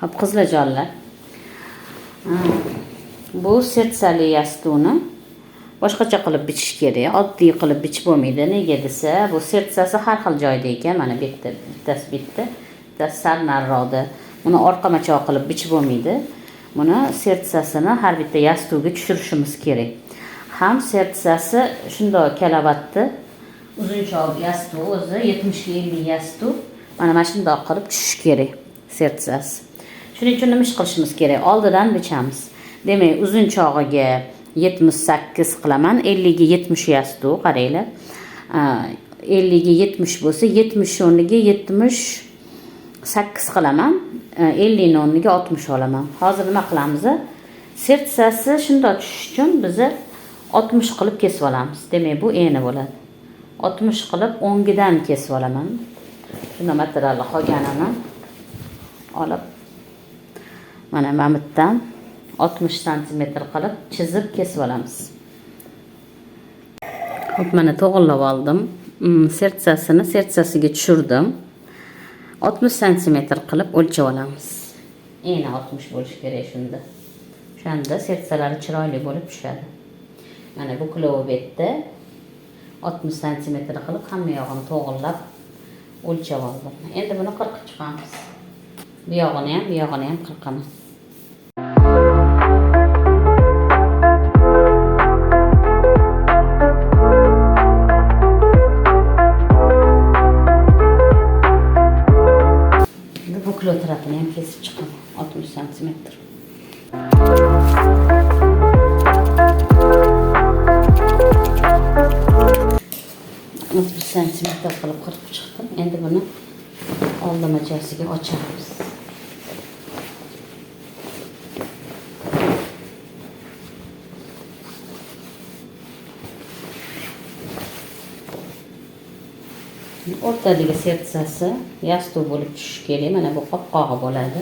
Hop qizlarjonlar. Bu sertsali yastuni boshqacha qilib bichish kerak. Oddiy qilib bichib bo'lmaydi. Nega desa, bu sertsasi har xil joyda ekan. Mana bu yerda bittasi sal nariroqda. Buni orqamachoq qilib bichib bo'lmaydi. Buni sertsasini har bitta yastuga tushirishimiz kerak. Ham sertsasi shunday kalavatni uzunchoq yastu o'zi 70 ga 50 yastu. Mana shunday qilib tushish kerak sertsasi. Shuning uchun nima ish qilishimiz kerak? Oldidan bichamiz. Demak, uzun chog'iga 78 qilaman, 50 ga 70 yastu, qaranglar. 50 ga 70 bo'lsa, 70 o'rniga 78 qilaman, 50 ni o'rniga 60 olaman. Hozir nima qilamiz? Sertsasi shunday tushish uchun biz 60 qilib kesib olamiz. Demak, bu eni bo'ladi. 60 qilib 10 kesib olaman. Shunda materialni qolganini olib mana mamitdan 60 cm qilib chizib kesib olamiz. Hop, mana to'g'irlab oldim. Sertsasiga tushirdim. 60 cm qilib o'lchab olamiz. Eni 60 bo'lish kerak shunda. O'shanda sertsalari chiroyli bo'lib tushadi. Mana bu kilometda 60 cm qilib hamma yog'ini to'g'irlab o'lchab oldim. Endi buni qirqib chiqamiz. Bu yog'ini ham qirqaman. Bu kilo tarafini ham kesib chiqaman. 60 cm. 60 cm qilib qirqib chiqdim. Endi buni oldamachasiga ochamiz. O'rtadagi sertsasi yastu bo'lib tushishi kerak. Mana bu qopqog'i bo'ladi.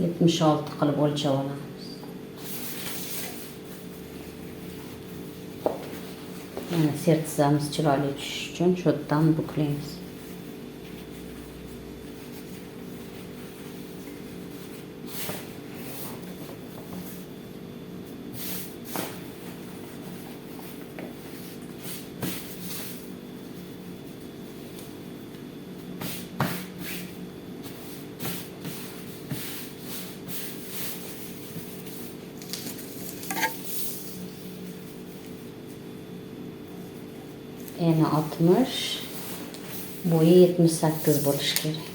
Yetmiş altı qilib o'lchab olamiz. Mana sertsamiz chiroyli tushish uchun shu yerdan buklaymiz. Eni 60, bo'yi 78 bo'lish kerak.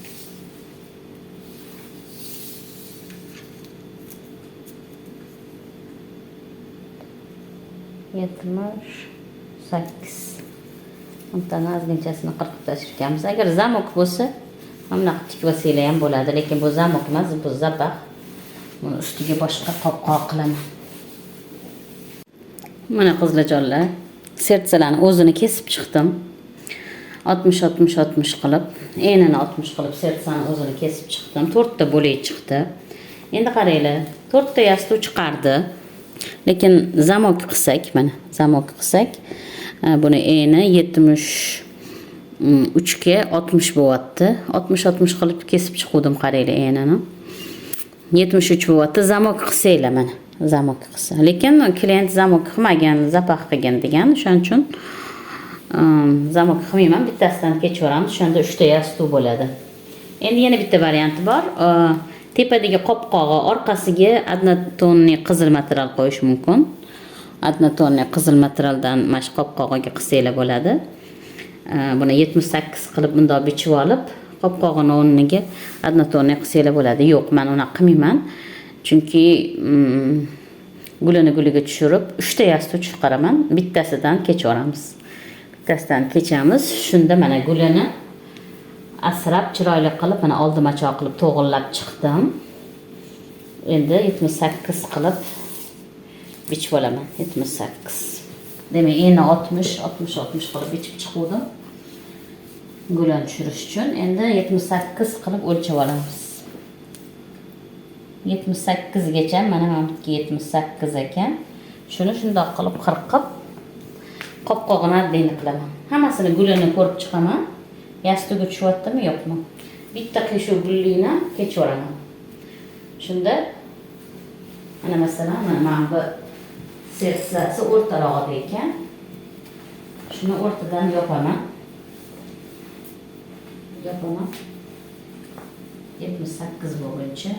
Bundan ozginchasini qirqib tashlashamiz. Agar zamok bo'lsa, mana tik vasila ham bo'ladi, lekin bu zamok emas, bu zapax. Buni ustiga boshqa qopqoq qilaman. Mana qizlarjonlar, sertsalarni o'zini kesib chiqdim. 60 qilib, enini 60 qilib sertsani o'zini kesib chiqdim. 4 ta bo'lak chiqdi. Endi qaranglar, 4 ta yastu chiqardi. Lekin zamok qilsak, mana zamok qilsak, buni eni 73 ga 60 bo'lyapti. 60 qilib kesib chiqdim, qaranglar enini. 73 bo'lyapti. Zamok qilsanglar mana. Zamok qilsa. Lekin klient zamok qilmagan, zapax qilgan degan, shuning uchun zamok qilmayman, bittasidan kechiramiz. Shunda 3 ta yastu bo'ladi. Endi yana bitta varianti bor. Tepadagi qopqog'i orqasiga adnatonni qizil material qo'yish mumkin. Adnatonni qizil materialdan mash qopqog'iga qilsanglar bo'ladi. Buni 78 qilib bundoq bichib olib, qopqog'ini o'rniga adnatonni qilsanglar bo'ladi. Yo'q, men uni qilmayman. Chunki gulini guliga tushirib 3 ta yastu chiqaraman, bittasidan kechiramiz. Bittasidan kechamiz. Shunda mana gulini asrab chiroyli qilib, mana oldimachoq qilib to'g'irlab chiqdim. endi 78 qilib bichib olaman. 78. Demak, eni 60 qilib bichib chiqdim. Gulan tushirish uchun endi 78 qilib o'lchab olamiz. 78 gacha, mana meniki 78 ekan. Shuni shundoq qilib 40 qilib qopqog'ini oddiy qilaman. Hammasini gulini ko'rib chiqaman. Yastiga tushyaptimi, yo'qmi? Bitta qiyshuv gullikni kechib olaman. Shunda mana masalan, mana bu sertsasi o'rtalog'ida ekan. Shuni o'rtadan yopaman. 78 bo'lguncha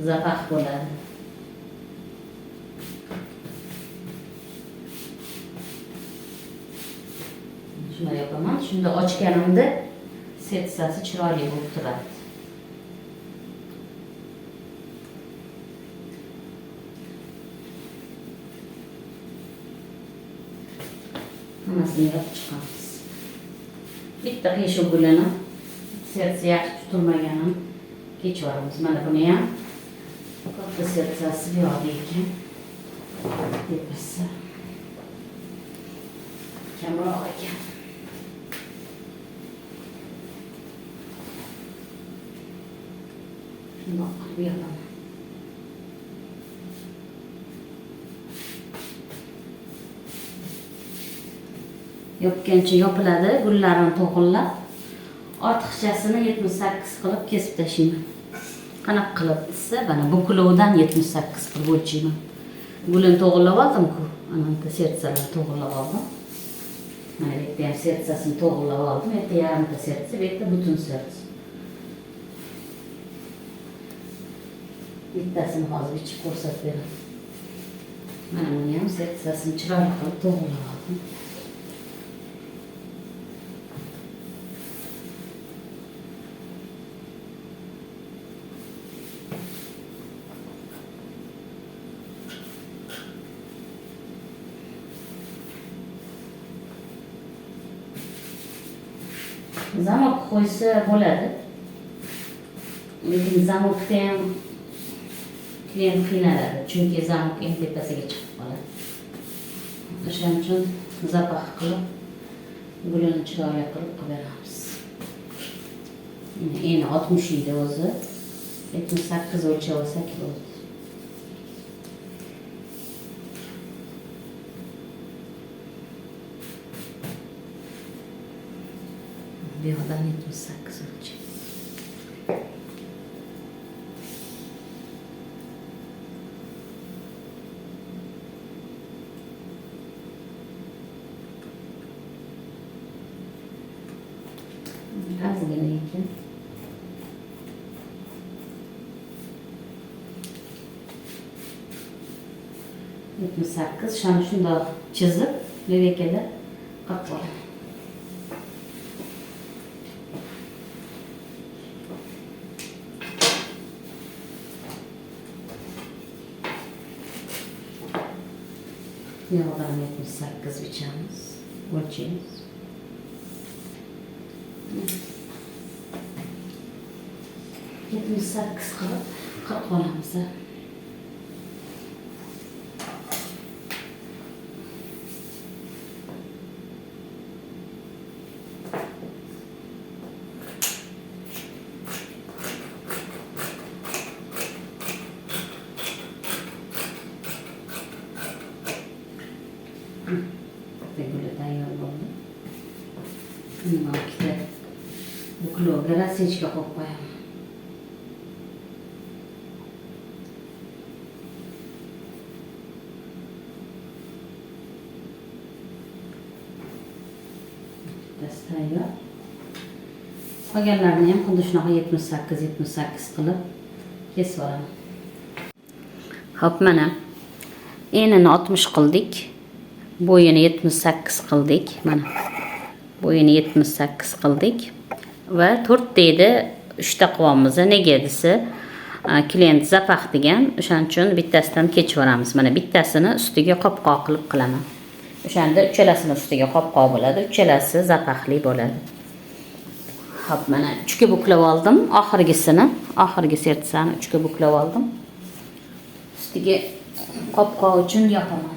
zapaq bo'ladi. Shuni yopaman. Shunda ochganimda sertsasi chiroyli bo'lib turadi. Hammasini yopib chiqamiz. Bitta qiyshuv gulini sertsi yaxshi tutilmaganini kechib olamiz. Mana buni ham katta sertsasi bu yoqda ekan. Tepasi kamroq ekan. Shundoq qilib yopaman. Yopgancha yopiladi, gullarini to'g'irlab, ortiqchasini 78 qilib kesib tashlayman. Qanaqa qilib desa, mana bu kilodan 78 qilib o'lchayman. Gulini to'g'irlab oldim-ku, ana sertsalarni to'g'irlab oldim. Mana bu yerda ham sertsasini to'g'irlab oldim. Bu yerda yarimta sertsa, bu yerda butun sertsa. Bittasini hozir ichib ko'rsatib beraman. Mana buni ham sertsasini chiroyli qilib to'g'irlab oldim. Zamok qo'ysa bo'ladi. Lekin zamokda ham klient qiynaladi, chunki zamok eng tepasiga chiqib qoladi. O'shaning uchun zapaq qilib, gulini chiroyli qilib beramiz. Eni 60 edi o'zi. 78 o'lchab olsak bo'ladi. Bu yoqdan 78 o'lchab. Ozgina ekan. Shuni shundoq chizib, levekada qilib qo'yaman. Yo'qdan 78 bichamiz, o'lchaymiz. sakkiz qilib 40 olamiz. Böyle tayyor oldu. Şimdi bu kiloga rasechka qo'yib qo'yaman. Tayyor. Qolganlarini ham xuddi shunaqa 78 qilib kesib olaman. Xo'p, mana enini 60 qildik. Bo'yini 78 qildik. Mana bo'yini 78 qildik va 4 deydi 3 ta qilyapmiz. Nega desa, klient zapaq degan, o'shaning uchun bittasidan kechib olamiz. Mana bittasini ustiga qopqoq qilib qilaman. O'shanda uchalasini ustiga qopqoq bo'ladi, uchalasi zapaqli bo'ladi. Hop, mana 3 ga buklab oldim. Oxirgi sertsani 3 ga buklab oldim. Ustiga qopqoq uchun yopaman.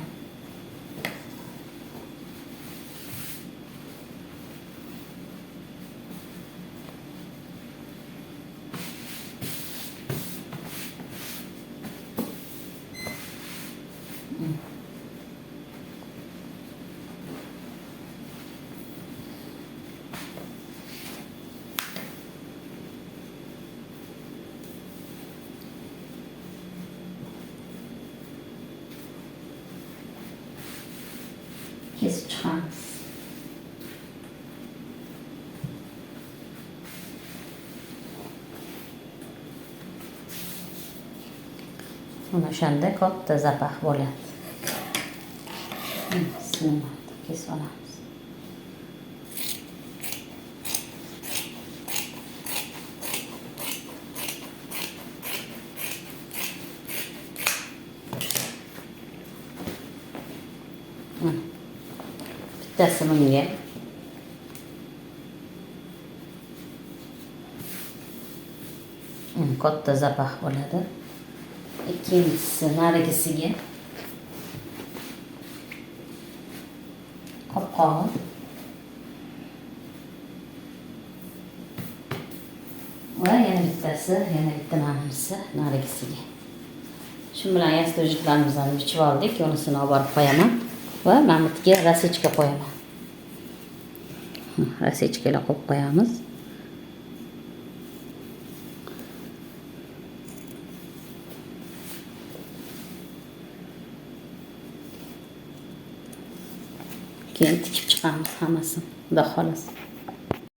Kesib chiqamiz. Mana o'shanda katta zapaq bo'ladi. Bismillah, kesib olamiz. Bittasi bunga. Katta zapaq bo'ladi. Ikkinchisi narigisiga. Qopqoq. Va yana bittasi, yana bitta manimsi narigisiga. Shu bilan yastojiklarimizni bichib oldik. Yonisini olib borib qo'yaman va mamutga rasechka qo'yaman. Rasechkalar qo'yib qo'yamiz. Keyin tikib chiqamiz hammasini. Xudo xohlasa.